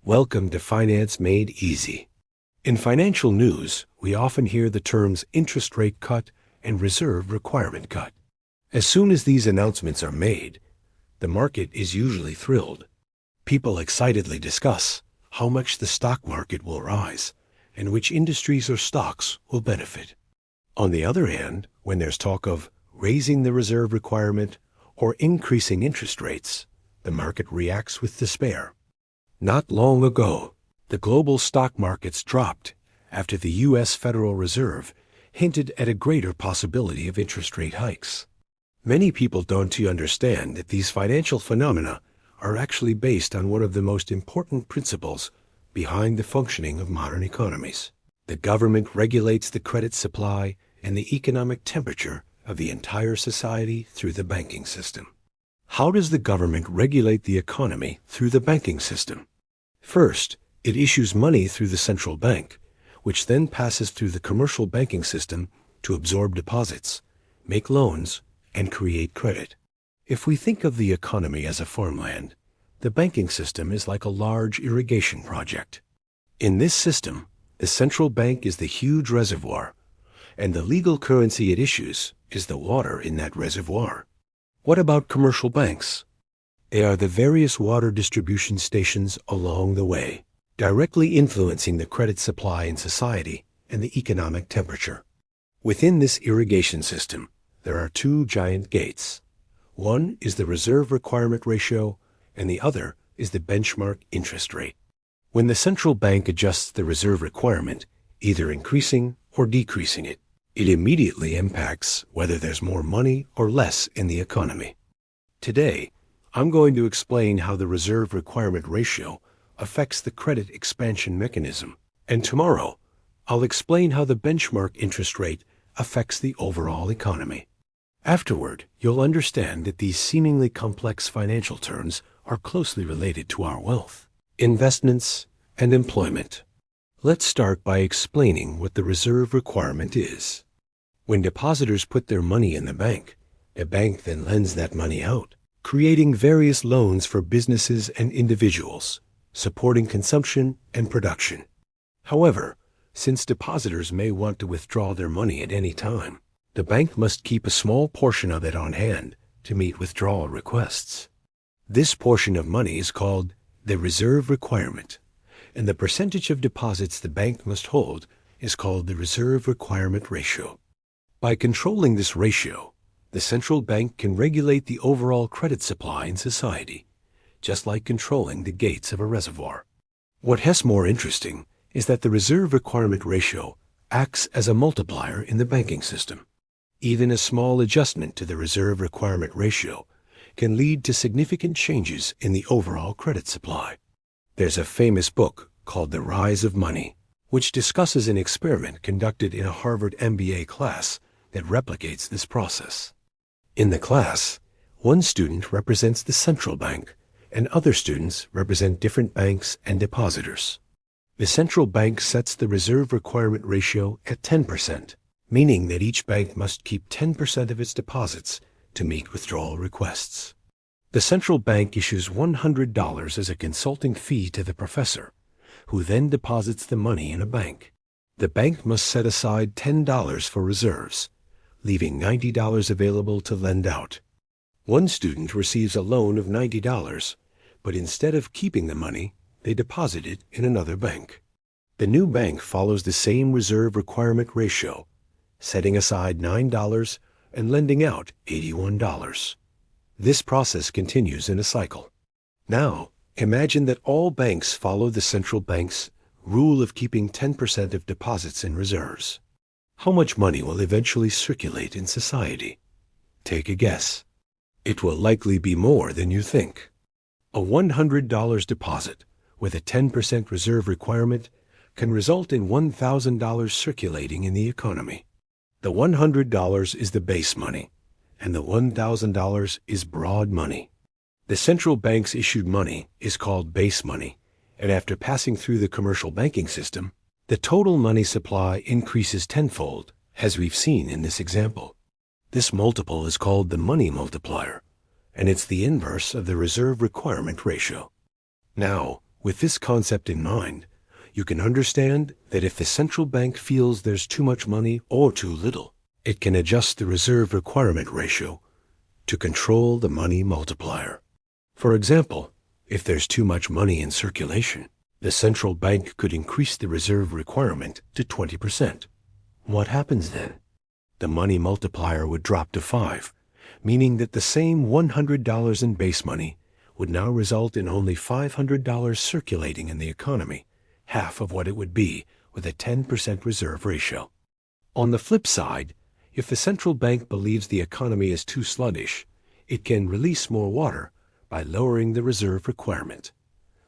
Welcome to Finance Made Easy. In financial news, we often hear the terms interest rate cut and reserve requirement cut. As soon as these announcements are made, the market is usually thrilled. People excitedly discuss how much the stock market will rise and which industries or stocks will benefit. On the other hand, when there's talk of raising the reserve requirement or increasing interest rates, the market reacts with despair. Not long ago, the global stock markets dropped after the U.S. Federal Reserve hinted at a greater possibility of interest rate hikes. Many people don't understand that these financial phenomena are actually based on one of the most important principles behind the functioning of modern economies. The government regulates the credit supply and the economic temperature of the entire society through the banking system. How does the government regulate the economy through the banking system? First, it issues money through the central bank, which then passes through the commercial banking system to absorb deposits, make loans, and create credit. If we think of the economy as a farmland, the banking system is like a large irrigation project. In this system, the central bank is the huge reservoir, and the legal currency it issues is the water in that reservoir. What about commercial banks? They are the various water distribution stations along the way, directly influencing the credit supply in society and the economic temperature. Within this irrigation system, there are two giant gates. One is the reserve requirement ratio, and the other is the benchmark interest rate. When the central bank adjusts the reserve requirement, either increasing or decreasing it, it immediately impacts whether there's more money or less in the economy. Today, I'm going to explain how the reserve requirement ratio affects the credit expansion mechanism, and tomorrow, I'll explain how the benchmark interest rate affects the overall economy. Afterward, you'll understand that these seemingly complex financial terms are closely related to our wealth, investments, and employment. Let's start by explaining what the reserve requirement is. When depositors put their money in the bank then lends that money out, creating various loans for businesses and individuals, supporting consumption and production. However, since depositors may want to withdraw their money at any time, the bank must keep a small portion of it on hand to meet withdrawal requests. This portion of money is called the reserve requirement, and the percentage of deposits the bank must hold is called the reserve requirement ratio. By controlling this ratio, the central bank can regulate the overall credit supply in society, just like controlling the gates of a reservoir. What's more interesting is that the reserve requirement ratio acts as a multiplier in the banking system. Even a small adjustment to the reserve requirement ratio can lead to significant changes in the overall credit supply. There's a famous book called The Rise of Money, which discusses an experiment conducted in a Harvard MBA class that replicates this process. In the class, one student represents the central bank, and other students represent different banks and depositors. The central bank sets the reserve requirement ratio at 10%, meaning that each bank must keep 10% of its deposits to meet withdrawal requests. The central bank issues $100 as a consulting fee to the professor, who then deposits the money in a bank. The bank must set aside $10 for reserves, leaving $90 available to lend out. One student receives a loan of $90, but instead of keeping the money, they deposit it in another bank. The new bank follows the same reserve requirement ratio, setting aside $9 and lending out $81. This process continues in a cycle. Now, imagine that all banks follow the central bank's rule of keeping 10% of deposits in reserves. How much money will eventually circulate in society? Take a guess. It will likely be more than you think. A $100 deposit with a 10% reserve requirement can result in $1,000 circulating in the economy. The $100 is the base money, and the $1,000 is broad money. The central bank's issued money is called base money, and after passing through the commercial banking system, the total money supply increases tenfold, as we've seen in this example. This multiple is called the money multiplier, and it's the inverse of the reserve requirement ratio. Now, With this concept in mind, you can understand that if the central bank feels there's too much money or too little, it can adjust the reserve requirement ratio to control the money multiplier. For example, if there's too much money in circulation, the central bank could increase the reserve requirement to 20%. What happens then? The money multiplier would drop to 5, meaning that the same $100 in base money would now result in only $500 circulating in the economy, half of what it would be with a 10% reserve ratio. On the flip side, if the central bank believes the economy is too sluggish, it can release more water by lowering the reserve requirement.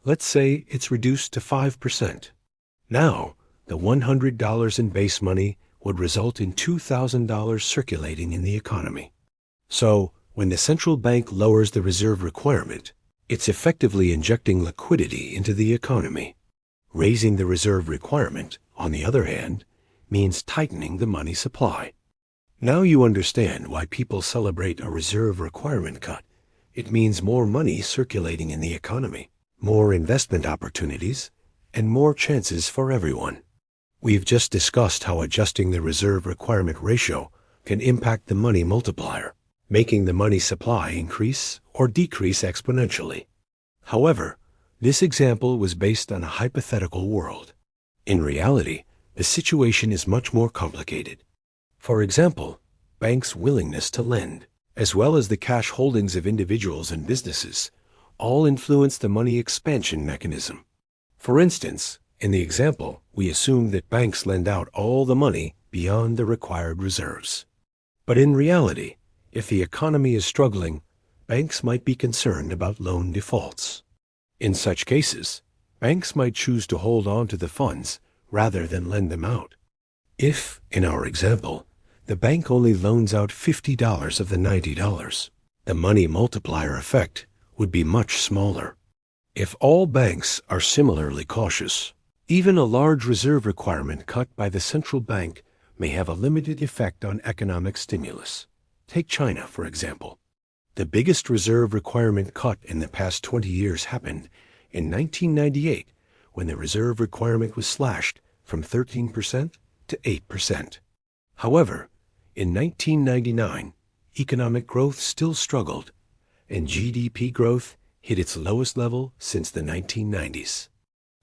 Let's say it's reduced to 5%. Now, the $100 in base money would result in $2,000 circulating in the economy. So, when the central bank lowers the reserve requirement, it's effectively injecting liquidity into the economy. Raising the reserve requirement, on the other hand, means tightening the money supply. Now you understand why people celebrate a reserve requirement cut. It means more money circulating in the economy, more investment opportunities, and more chances for everyone. We've just discussed how adjusting the reserve requirement ratio can impact the money multiplier, making the money supply increase or decrease exponentially. However, this example was based on a hypothetical world. In reality, the situation is much more complicated. For example, banks' willingness to lend, as well as the cash holdings of individuals and businesses, all influence the money expansion mechanism. For instance, in the example, we assume that banks lend out all the money beyond the required reserves. But in reality, if the economy is struggling, banks might be concerned about loan defaults. In such cases, banks might choose to hold on to the funds rather than lend them out. If, in our example, the bank only loans out $50 of the $90, the money multiplier effect would be much smaller. If all banks are similarly cautious, even a large reserve requirement cut by the central bank may have a limited effect on economic stimulus. Take China, for example. The biggest reserve requirement cut in the past 20 years happened in 1998, when the reserve requirement was slashed from 13% to 8%. However, in 1999, economic growth still struggled, and GDP growth hit its lowest level since the 1990s.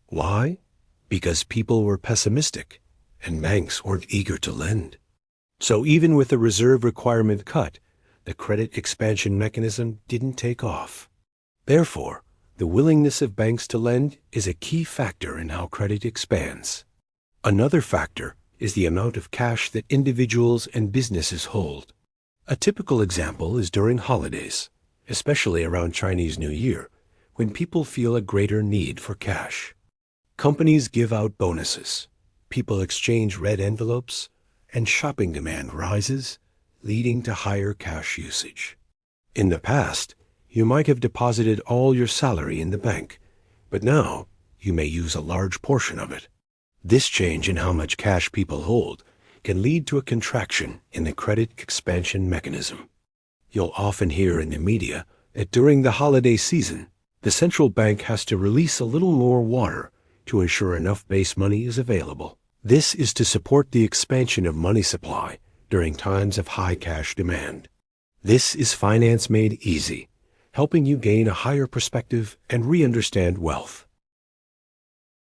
Why? Because people were pessimistic, and banks weren't eager to lend. So even with the reserve requirement cut, the credit expansion mechanism didn't take off. Therefore, the willingness of banks to lend is a key factor in how credit expands. Another factor is the amount of cash that individuals and businesses hold. A typical example is during holidays, especially around Chinese New Year, when people feel a greater need for cash. Companies give out bonuses, people exchange red envelopes, and shopping demand rises, leading to higher cash usage. In the past, you might have deposited all your salary in the bank, but now you may use a large portion of it. This change in how much cash people hold can lead to a contraction in the credit expansion mechanism. You'll often hear in the media that during the holiday season, the central bank has to release a little more water to ensure enough base money is available. This is to support the expansion of money supply during times of high cash demand. This is finance made easy, helping you gain a higher perspective and re-understand wealth.